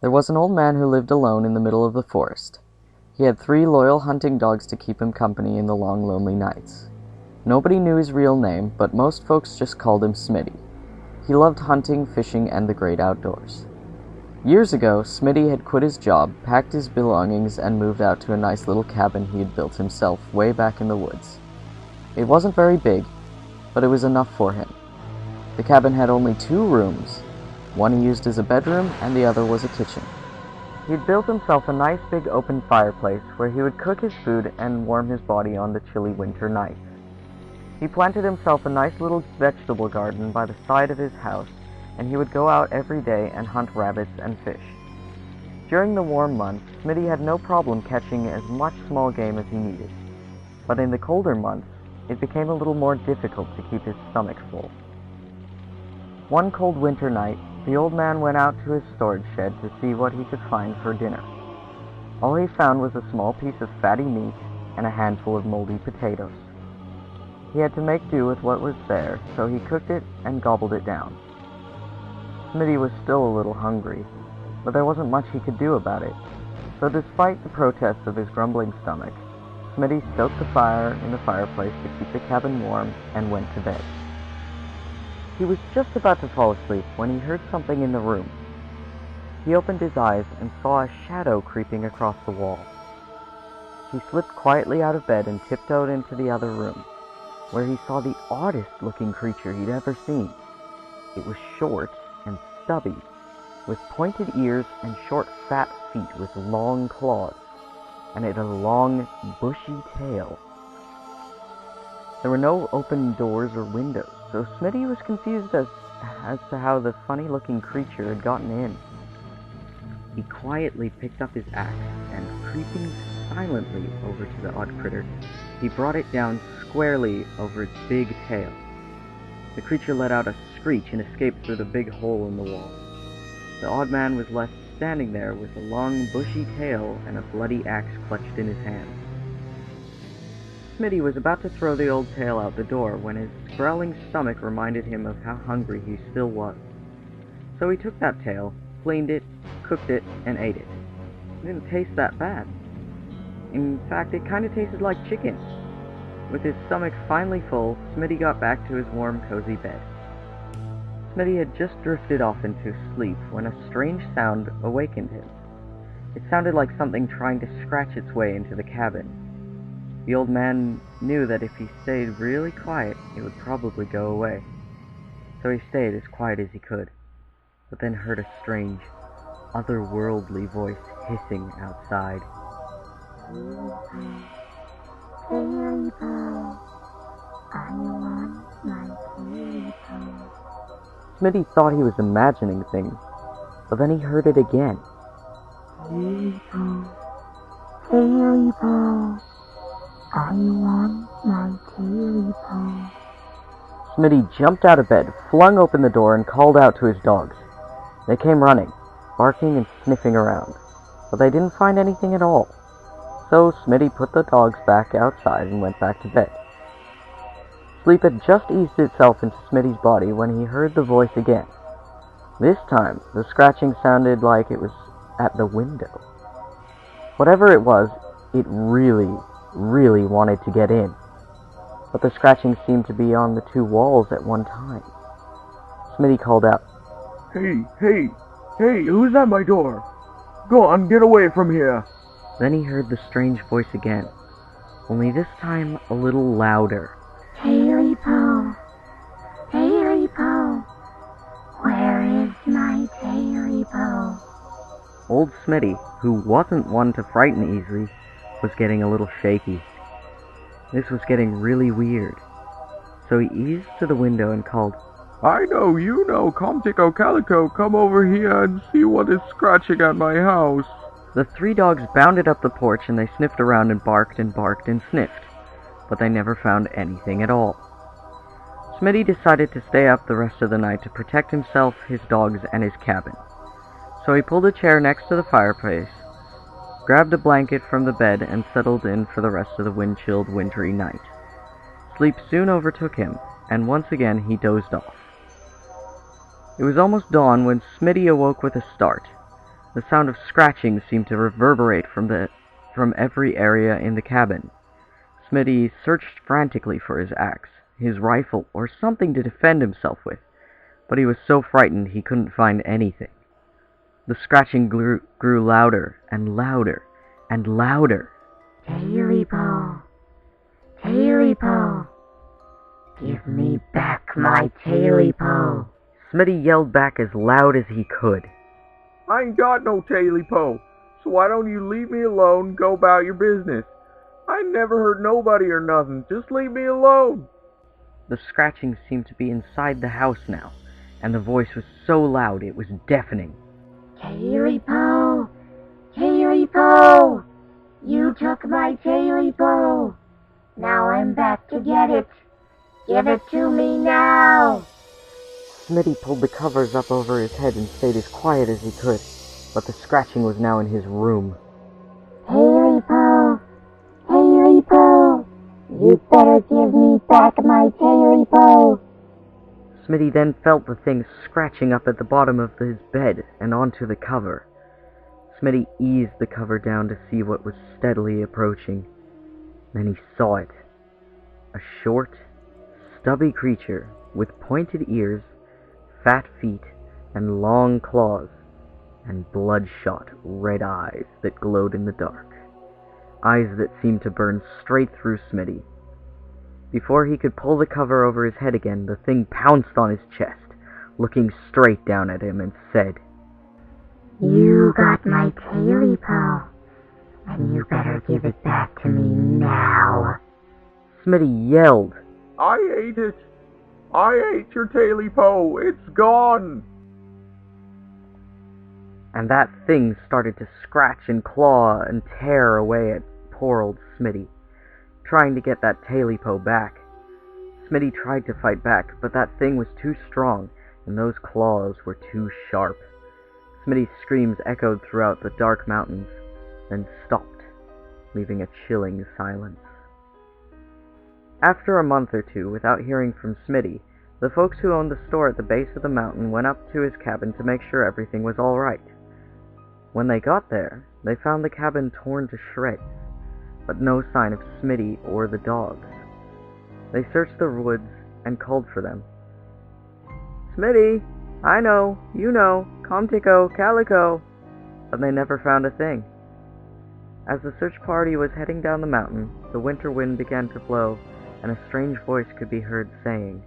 There was an old man who lived alone in the middle of the forest. He had 3 loyal hunting dogs to keep him company in the long, lonely nights. Nobody knew his real name, but most folks just called him Smitty. He loved hunting, fishing, and the great outdoors. Years ago, Smitty had quit his job, packed his belongings, and moved out to a nice little cabin he had built himself way back in the woods. It wasn't very big, but it was enough for him. The cabin had only 2 rooms. One he used as a bedroom, and the other was a kitchen. He'd built himself a nice big open fireplace where he would cook his food and warm his body on the chilly winter nights. He planted himself a nice little vegetable garden by the side of his house, and he would go out every day and hunt rabbits and fish. During the warm months, Smitty had no problem catching as much small game as he needed, but in the colder months, it became a little more difficult to keep his stomach full. One cold winter night, the old man went out to his storage shed to see what he could find for dinner. All he found was a small piece of fatty meat and a handful of moldy potatoes. He had to make do with what was there, so he cooked it and gobbled it down. Smitty was still a little hungry, but there wasn't much he could do about it. So despite the protests of his grumbling stomach, Smitty stoked the fire in the fireplace to keep the cabin warm and went to bed. He was just about to fall asleep when he heard something in the room. He opened his eyes and saw a shadow creeping across the wall. He slipped quietly out of bed and tiptoed into the other room, where he saw the oddest-looking creature he'd ever seen. It was short and stubby, with pointed ears and short, fat feet with long claws, and it had a long, bushy tail. There were no open doors or windows, so Smitty was confused as to how the funny-looking creature had gotten in. He quietly picked up his axe, and creeping silently over to the odd critter, he brought it down squarely over its big tail. The creature let out a screech and escaped through the big hole in the wall. The odd man was left standing there with a long, bushy tail and a bloody axe clutched in his hand. Smitty was about to throw the old tail out the door when his growling stomach reminded him of how hungry he still was. So he took that tail, cleaned it, cooked it, and ate it. It didn't taste that bad. In fact, it kind of tasted like chicken. With his stomach finally full, Smitty got back to his warm, cozy bed. Smitty had just drifted off into sleep when a strange sound awakened him. It sounded like something trying to scratch its way into the cabin. The old man knew that if he stayed really quiet, it would probably go away. So he stayed as quiet as he could, but then heard a strange, otherworldly voice hissing outside. Tailypo, I want my Tailypo. Smitty thought he was imagining things, but then he heard it again. Tailypo, Tailypo, I want my Tailypo. Smitty jumped out of bed, flung open the door, and called out to his dogs. They came running, barking and sniffing around, but they didn't find anything at all. So Smitty put the dogs back outside and went back to bed. Sleep had just eased itself into Smitty's body when he heard the voice again. This time, the scratching sounded like it was at the window. Whatever it was, it really wanted to get in. But the scratching seemed to be on the 2 walls at one time. Smitty called out, Hey, who's at my door? Go on, get away from here. Then he heard the strange voice again, only this time a little louder. Tailypo, Tailypo, where is my Tailypo? Old Smitty, who wasn't one to frighten easily, was getting a little shaky. This was getting really weird. So he eased to the window and called, I know, you know, Comtico Calico, come over here and see what is scratching at my house. The 3 dogs bounded up the porch and they sniffed around and barked and sniffed, but they never found anything at all. Smitty decided to stay up the rest of the night to protect himself, his dogs, and his cabin. So he pulled a chair next to the fireplace, grabbed a blanket from the bed, and settled in for the rest of the wind-chilled, wintry night. Sleep soon overtook him, and once again he dozed off. It was almost dawn when Smitty awoke with a start. The sound of scratching seemed to reverberate from every area in the cabin. Smitty searched frantically for his axe, his rifle, or something to defend himself with, but he was so frightened he couldn't find anything. The scratching grew louder and louder and louder. Tailypo, Tailypo, give me back my Tailypo. Smitty yelled back as loud as he could. I ain't got no Tailypo, so why don't you leave me alone and go about your business? I never hurt nobody or nothing. Just leave me alone. The scratching seemed to be inside the house now, and the voice was so loud it was deafening. Tailypo, Tailypo, you took my Tailypo. Now I'm back to get it. Give it to me now. Smitty pulled the covers up over his head and stayed as quiet as he could, but the scratching was now in his room. Tailypo, Tailypo, you better give me back my Tailypo. Smitty then felt the thing scratching up at the bottom of his bed and onto the cover. Smitty eased the cover down to see what was steadily approaching. Then he saw it. A short, stubby creature with pointed ears, fat feet, and long claws, and bloodshot red eyes that glowed in the dark. Eyes that seemed to burn straight through Smitty. Before he could pull the cover over his head again, the thing pounced on his chest, looking straight down at him, and said, You got my Tailypo, and you better give it back to me now. Smitty yelled. I ate it. I ate your Tailypo. It's gone. And that thing started to scratch and claw and tear away at poor old Smitty, trying to get that Tailypo back. Smitty tried to fight back, but that thing was too strong, and those claws were too sharp. Smitty's screams echoed throughout the dark mountains, then stopped, leaving a chilling silence. After a month or two, without hearing from Smitty, the folks who owned the store at the base of the mountain went up to his cabin to make sure everything was all right. When they got there, they found the cabin torn to shreds, but no sign of Smitty or the dogs. They searched the woods and called for them. Smitty! I know, you know, Comtico, Calico! But they never found a thing. As the search party was heading down the mountain, the winter wind began to blow, and a strange voice could be heard saying,